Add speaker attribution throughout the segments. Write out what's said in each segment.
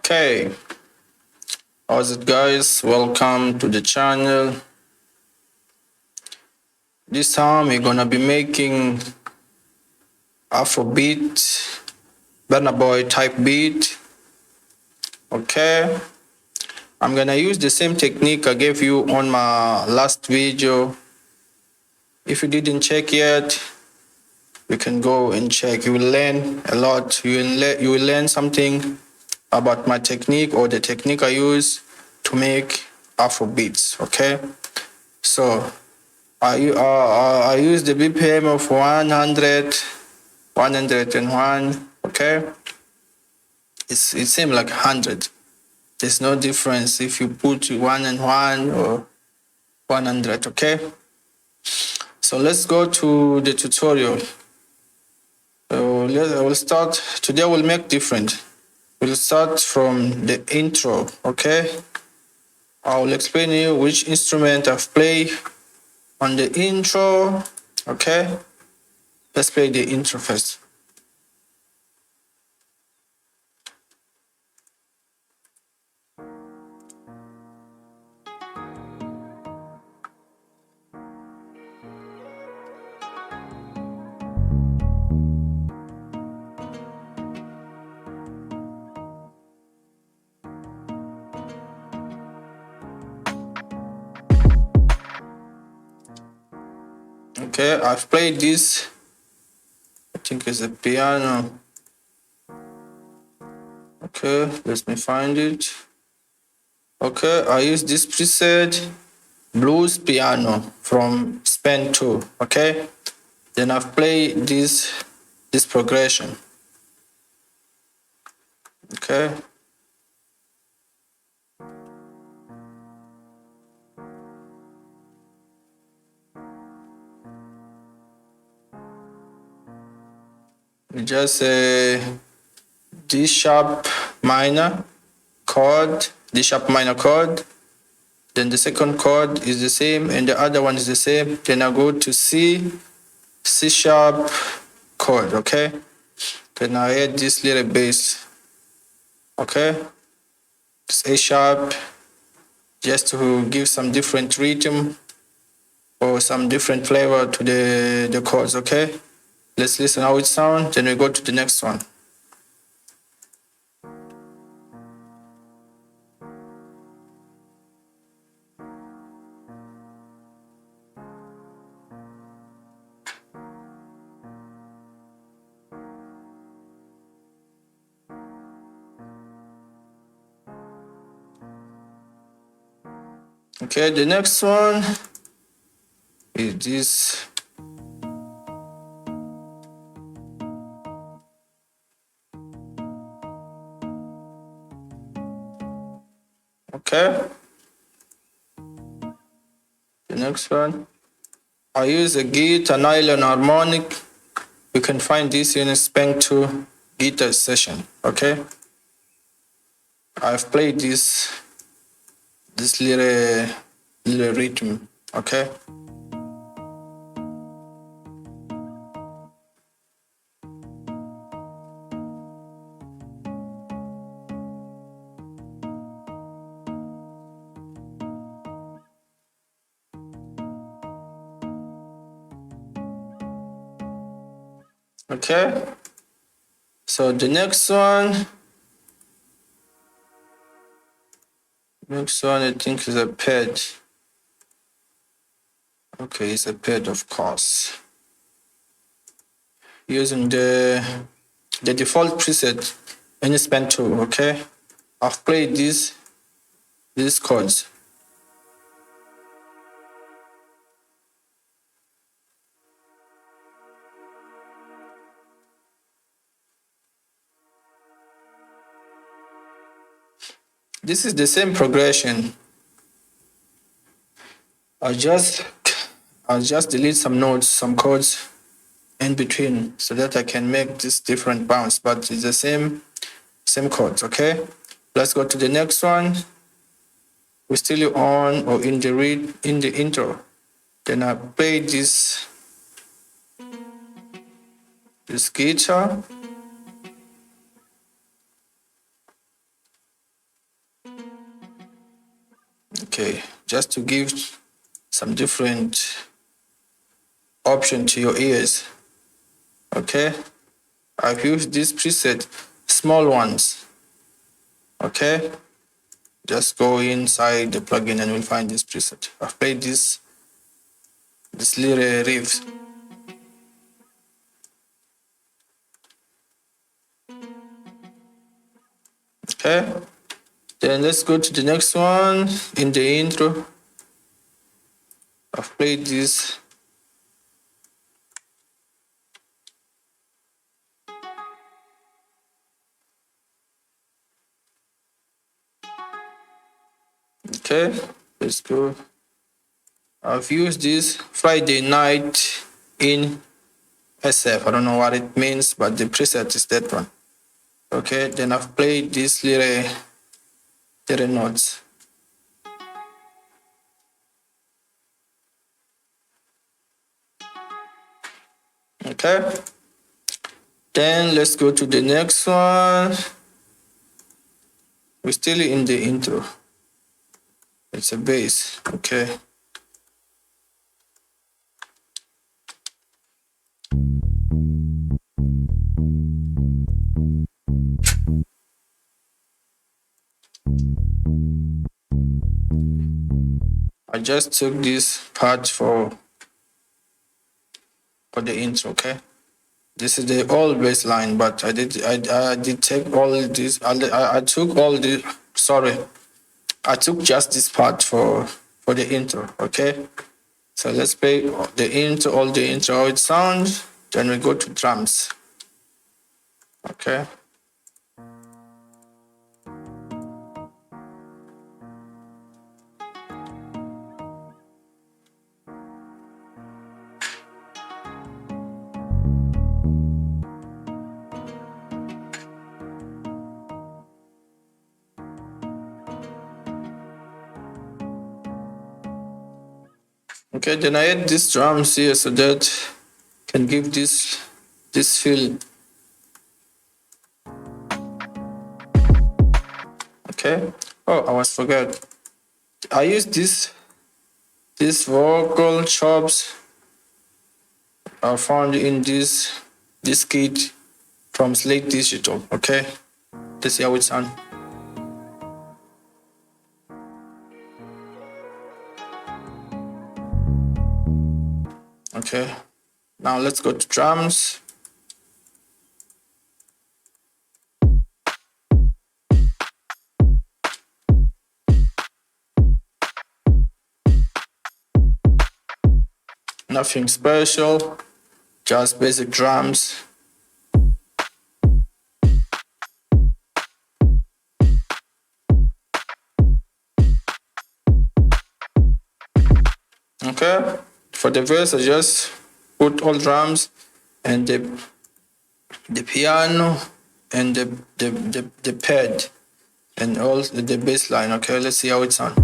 Speaker 1: Okay, how's it guys? Welcome to the channel. This time we're gonna be making Afro beat, Burna Boy type beat. Okay, I'm gonna use the same technique I gave you on my last video. If you didn't check yet, you can go and check. You will learn a lot. You will learn something about my technique or the technique I use to make Afro beats. Okay, so I use the BPM of 100, 101. Okay, it seems like 100. There's no difference if you put 101 or 100. Okay, so let's go to the tutorial. So we'll start. Today we'll make different. We'll start from the intro. Okay, I will explain you which instrument I've played on the intro. Okay, let's play the intro first. Okay, I've played this. I think it's a piano. Okay, let me find it. Okay, I use this preset blues piano from Span 2. Okay, then I've played this progression. Okay. Just a D sharp minor chord, D sharp minor chord. Then the second chord is the same and the other one is the same. Then I go to C sharp chord. Okay. Then I add this little bass. Okay. It's A sharp, just to give some different rhythm or some different flavor to the chords. Okay. Let's listen how it sounds. Then we go to the next one. Okay, the next one is this. Okay. The next one. I use a guitar nylon harmonic. You can find this in a Spank 2 guitar session. Okay. I've played this little rhythm. Okay. Okay. So the next one I think is a pad. Okay, it's a pad, of course. Using the default preset in Span 2. Okay. I've played these chords. This is the same progression. I'll just delete some notes, some chords in between so that I can make this different bounce, but it's the same chords. Okay, let's go to the next one. We're still on or in the intro. Then I play this guitar. Okay, just to give some different option to your ears. Okay, I've used this preset, small ones. Okay, just go inside the plugin and you'll find this preset. I've played this little riff. Okay, then let's go to the next one. In the intro, I've played this. Okay, let's go. I've used this Friday night in SF. I don't know what it means, but the preset is that one. Okay, then I've played these little notes. Okay, then let's go to the next one. We're still in the intro. It's a bass. Okay. I just took this part for the intro. Okay, this is the old bass line, but I did take all this. I took all the. Sorry, I took just this part for the intro. Okay, so let's play the intro, all the intro, how it sounds. Then we go to drums. Okay. Okay, then I add these drums here so that can give this feel. Okay. Oh, I was forgot. I use this vocal chops are found in this kit from Slate Digital. Okay, let's see how it sounds. Okay, now let's go to drums. Nothing special, just basic drums. Okay, for the verse I just put all drums and the piano and the pad and all the bass line. Okay, let's see how it sounds.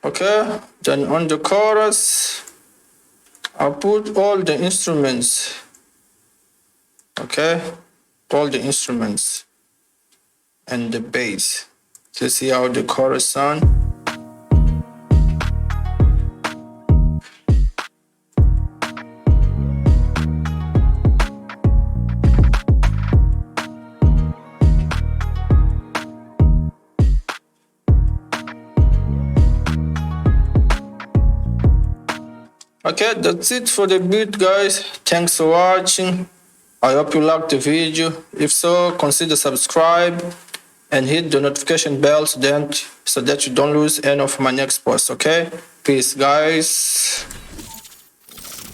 Speaker 1: Okay, then on the chorus, I'll put all the instruments. Okay, all the instruments and the bass to see how the chorus sound. Okay, that's it for the beat, guys. Thanks for watching. I hope you liked the video. If so, consider subscribe and hit the notification bell so that you don't lose any of my next posts. Okay, peace, guys.